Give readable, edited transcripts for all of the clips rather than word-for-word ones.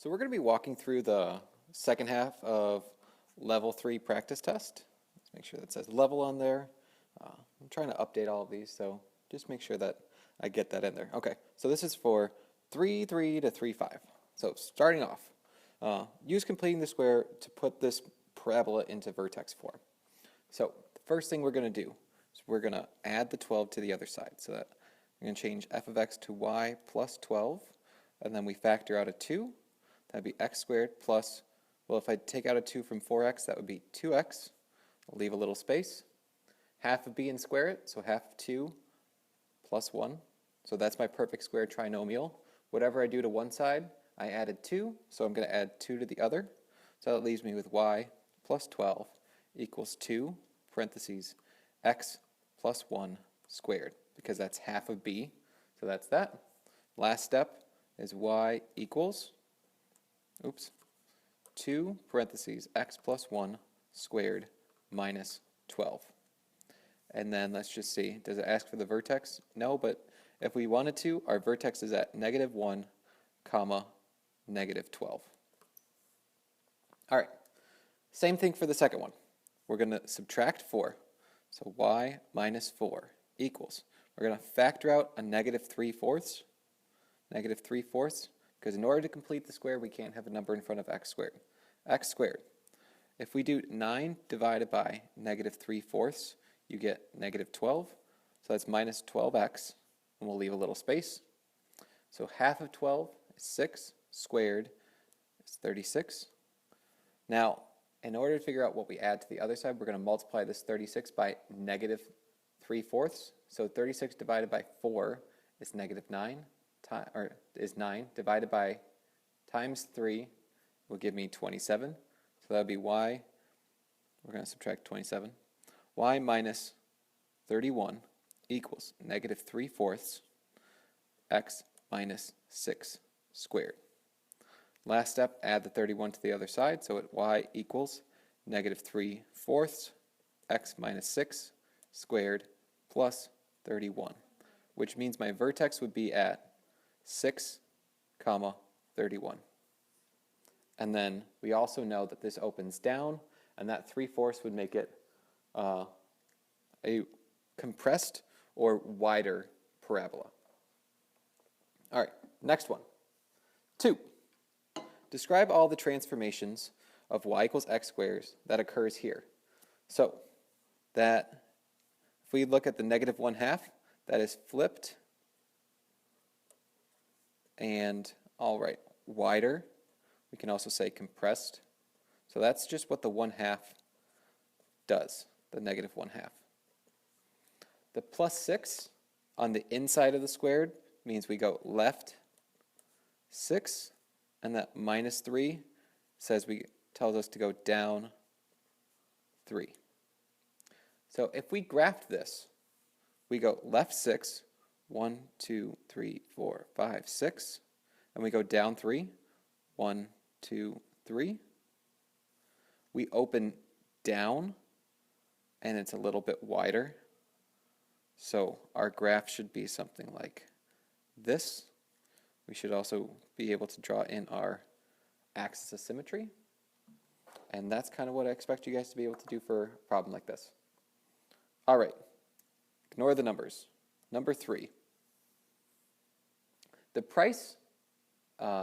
So we're going to be walking through the second half of level 3 practice test. Let's make sure that says level on there. I'm trying to update all of these, so just make sure that I get that in there. Okay, so this is for 3-3 to 3-5. So starting off, use completing the square to put this parabola into vertex form. So the first thing we're going to do is we're going to add the 12 to the other side. So that we're going to change f of x to y plus 12, and then we factor out a 2. That'd be x squared plus, well, if I take out a 2 from 4x, that would be 2x. I'll leave a little space. Half of b and square it, so half of 2 plus 1. So that's my perfect square trinomial. Whatever I do to one side, I added 2, so I'm going to add 2 to the other. So that leaves me with y plus 12 equals 2, parentheses, x plus 1 squared, because that's half of b. So that's that. Last step is y equals 2 parentheses x plus 1 squared minus 12. And then let's just see, does it ask for the vertex? No, but if we wanted to, our vertex is at -1, comma, -12. All right, same thing for the second one. We're going to subtract 4. So y minus 4 equals, we're going to factor out a -3/4, because in order to complete the square, we can't have a number in front of x squared. X squared. If we do 9 divided by -3/4, you get -12. So that's minus 12x, and we'll leave a little space. So half of 12 is 6, squared is 36. Now, in order to figure out what we add to the other side, we're going to multiply this 36 by -3/4. So 36 divided by 4 is -9. Is 9 divided by times 3 will give me 27. So that would be y, we're going to subtract 27. Y minus 31 equals -3/4 x minus 6 squared. Last step, add the 31 to the other side, so y equals -3/4 x minus 6 squared plus 31, which means my vertex would be at 6, comma, 31. And then we also know that this opens down, and that 3/4 would make it a compressed or wider parabola. All right, next one. 2. Describe all the transformations of y equals x squares that occurs here. So that if we look at the -1/2, that is flipped and, all right, wider. We can also say compressed. So that's just what the 1/2 does, the -1/2. The +6 on the inside of the squared means we go left 6, and that -3 tells us to go down 3. So if we graph this, we go left 6, 1, 2, 3, 4, 5, 6, and we go down 3, 1, 2, 3. We open down, and it's a little bit wider. So our graph should be something like this. We should also be able to draw in our axis of symmetry. And that's kind of what I expect you guys to be able to do for a problem like this. All right, ignore the numbers. Number 3. The price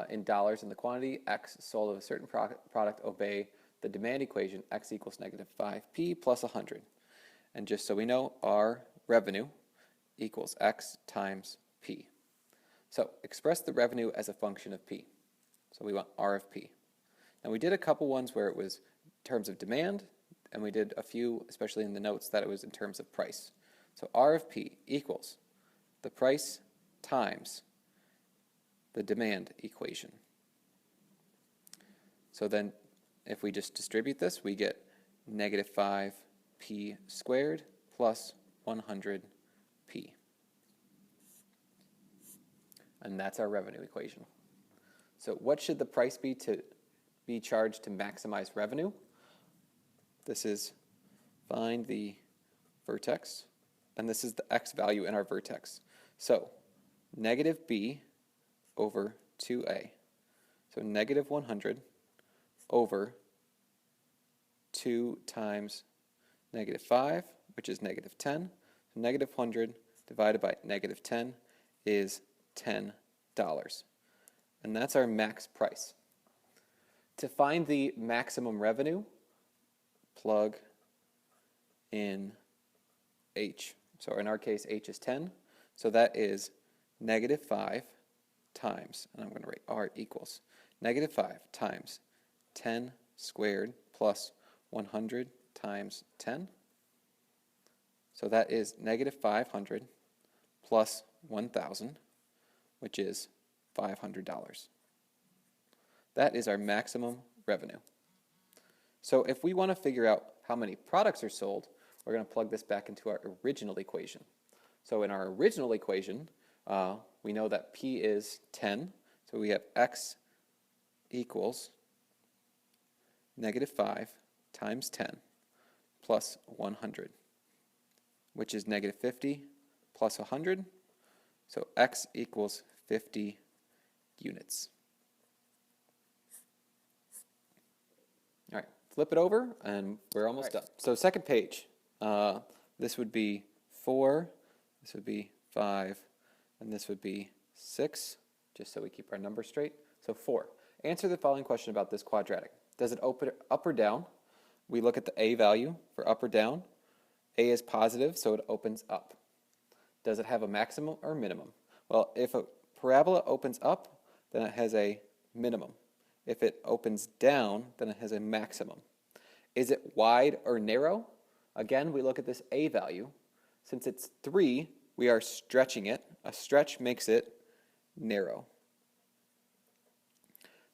in dollars and the quantity x sold of a certain product obey the demand equation x equals -5p plus 100. And just so we know, our revenue equals x times p. So express the revenue as a function of p. So we want r of p. Now we did a couple ones where it was in terms of demand, and we did a few, especially in the notes, that it was in terms of price. So r of p equals the price times the demand equation. So then if we just distribute this, we get -5p squared plus 100p. And that's our revenue equation. So what should the price be to be charged to maximize revenue? This is find the vertex, and this is the x value in our vertex. So -b over 2a. So negative 100 over 2 times negative 5, which is negative 10. So negative 100 divided by negative 10 is $10. And that's our max price. To find the maximum revenue, plug in H. So in our case, H is 10. So that is negative 5 times, and I'm going to write R equals negative 5 times 10 squared plus 100 times 10. So that is negative 500 plus 1,000, which is $500. That is our maximum revenue. So if we want to figure out how many products are sold, we're going to plug this back into our original equation. So in our original equation, we know that P is 10, so we have X equals negative 5 times 10 plus 100, which is negative 50 plus 100, so X equals 50 units. All right, flip it over, and we're almost done. So second page, this would be 4, this would be 5, and this would be 6, just so we keep our numbers straight. So 4. Answer the following question about this quadratic. Does it open up or down? We look at the A value for up or down. A is positive, so it opens up. Does it have a maximum or minimum? Well, if a parabola opens up, then it has a minimum. If it opens down, then it has a maximum. Is it wide or narrow? Again, we look at this A value. Since it's 3, we are stretching it. A stretch makes it narrow.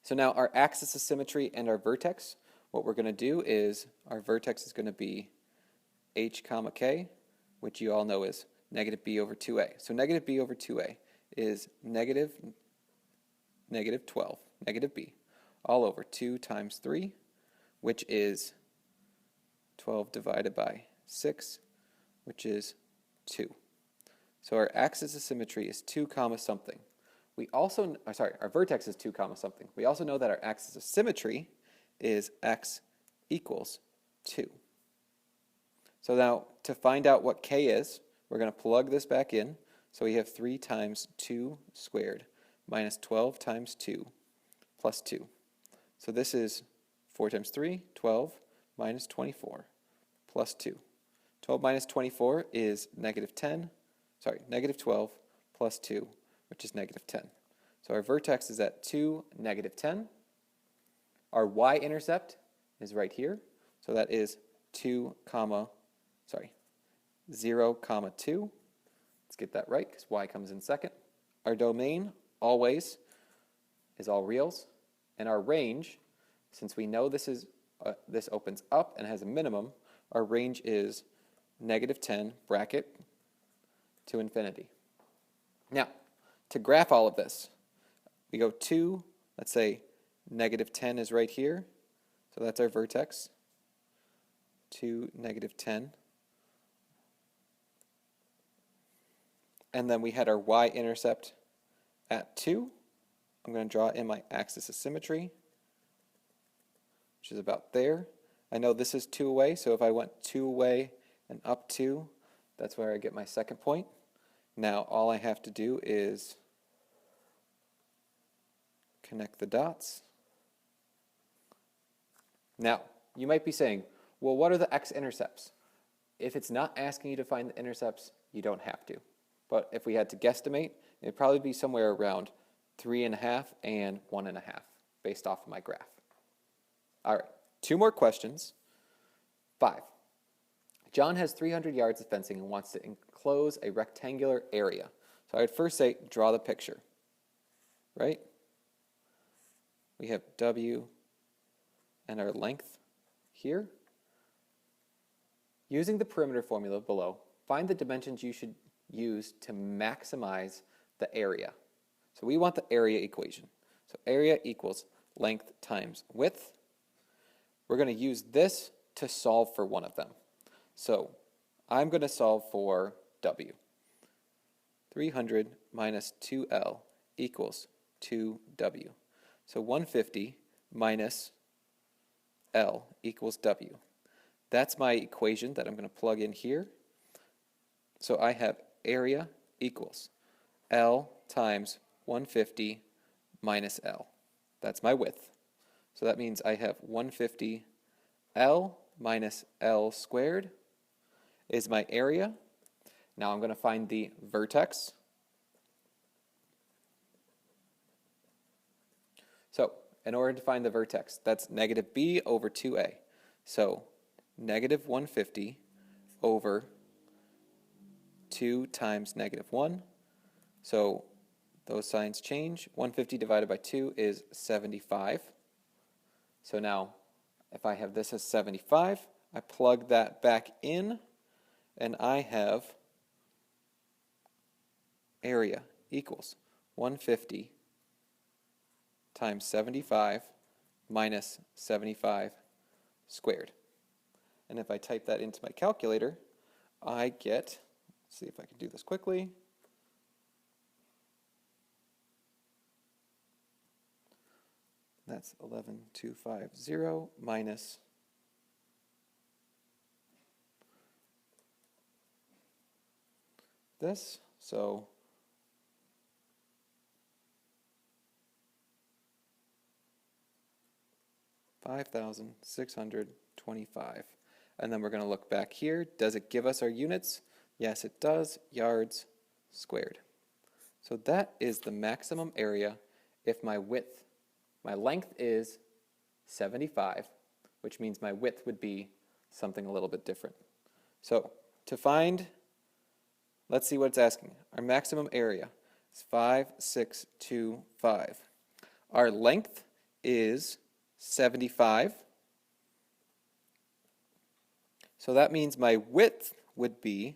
So now our axis of symmetry and our vertex, what we're going to do is our vertex is going to be h comma k, which you all know is negative b over 2a. So negative b over 2a is negative 12, negative b, all over 2 times 3, which is 12 divided by 6, which is 2. So our axis of symmetry is 2 comma something. We also, our vertex is 2 comma something. We also know that our axis of symmetry is x equals 2. So now, to find out what k is, we're going to plug this back in. So we have 3 times 2 squared minus 12 times 2 plus 2. So this is 4 times 3, 12, minus 24, plus 2. 12 minus 24 is negative 12 plus 2, which is negative 10. So our vertex is at 2, negative 10. Our y-intercept is right here. So that is 0, 2. Let's get that right because y comes in second. Our domain, always, is all reals. And our range, since we know this opens up and has a minimum, our range is negative 10, bracket, to infinity. Now, to graph all of this, we go 2, let's say negative 10 is right here, so that's our vertex, 2, negative 10. And then we had our y-intercept at 2. I'm going to draw in my axis of symmetry, which is about there. I know this is 2 away, so if I went 2 away and up 2, that's where I get my second point. Now all I have to do is connect the dots. Now, you might be saying, well, what are the x-intercepts? If it's not asking you to find the intercepts, you don't have to. But if we had to guesstimate, it'd probably be somewhere around 3.5 and 1.5 based off of my graph. All right, 2 more questions. 5. John has 300 yards of fencing and wants to enclose a rectangular area. So I would first say, draw the picture, right? We have W and our length here. Using the perimeter formula below, find the dimensions you should use to maximize the area. So we want the area equation. So area equals length times width. We're going to use this to solve for one of them. So I'm going to solve for W. 300 minus 2L equals 2W. So 150 minus L equals W. That's my equation that I'm going to plug in here. So I have area equals L times 150 minus L. That's my width. So that means I have 150 L minus L squared is my area. Now I'm going to find the vertex. So in order to find the vertex, that's negative b over 2a. So negative 150 over 2 times negative 1. So those signs change. 150 divided by 2 is 75. So now if I have this as 75, I plug that back in, and I have area equals 150 times 75 minus 75 squared. And if I type that into my calculator, I get, let's see if I can do this quickly. That's 11,250 minus this, so $5,625. And then we're going to look back here. Does it give us our units? Yes, it does. Yards squared. So that is the maximum area if my length is 75, which means my width would be something a little bit different. So to find, let's see what it's asking. Our maximum area is 5,625. Our length is 75. So that means my width would be,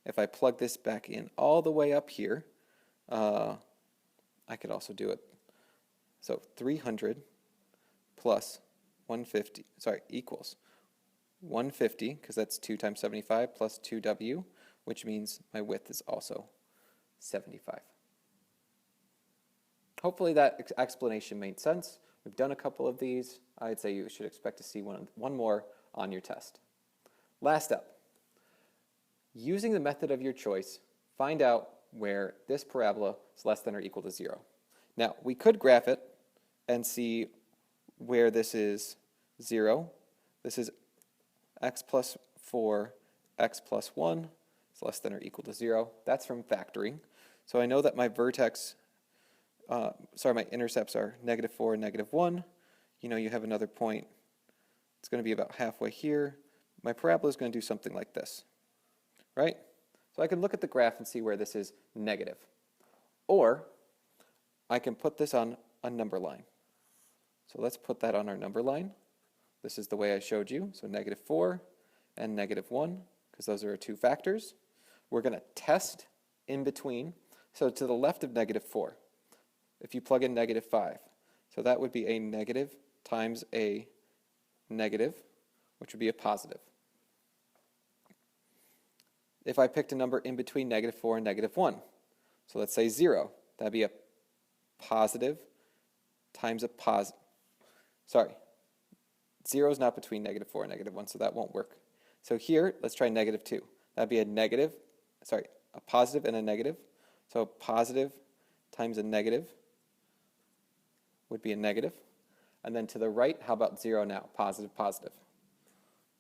if I plug this back in all the way up here, I could also do it. So 300 plus 150, equals 150, because that's 2 times 75, plus 2w, which means my width is also 75. Hopefully that explanation made sense. We've done a couple of these. I'd say you should expect to see one more on your test. Last up, using the method of your choice, find out where this parabola is less than or equal to 0. Now, we could graph it and see where this is 0. This is x plus 4, x plus 1 is less than or equal to 0. That's from factoring. So I know that my my intercepts are negative 4 and negative 1. You know, you have another point. It's going to be about halfway here. My parabola is going to do something like this, right? So I can look at the graph and see where this is negative. Or I can put this on a number line. So let's put that on our number line. This is the way I showed you. So negative 4 and negative 1, because those are our two factors. We're going to test in between. So to the left of negative 4, if you plug in negative 5, so that would be a negative times a negative, which would be a positive. If I picked a number in between negative 4 and negative 1, so let's say 0, that'd be a positive times a positive. 0 is not between negative 4 and negative 1, so that won't work. So here, let's try negative 2. That'd be a positive and a negative. So positive times a negative would be a negative. And then to the right, how about 0 now? Positive, positive.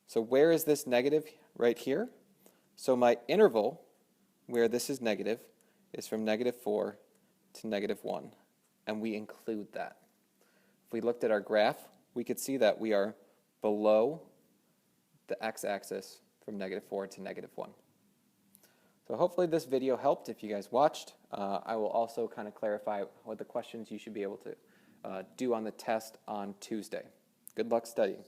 So where is this negative? Right here. So my interval where this is negative is from negative 4 to negative 1. And we include that. If we looked at our graph, we could see that we are below the x-axis from negative 4 to negative 1. So hopefully this video helped if you guys watched. I will also kind of clarify what the questions you should be able to do on the test on Tuesday. Good luck studying.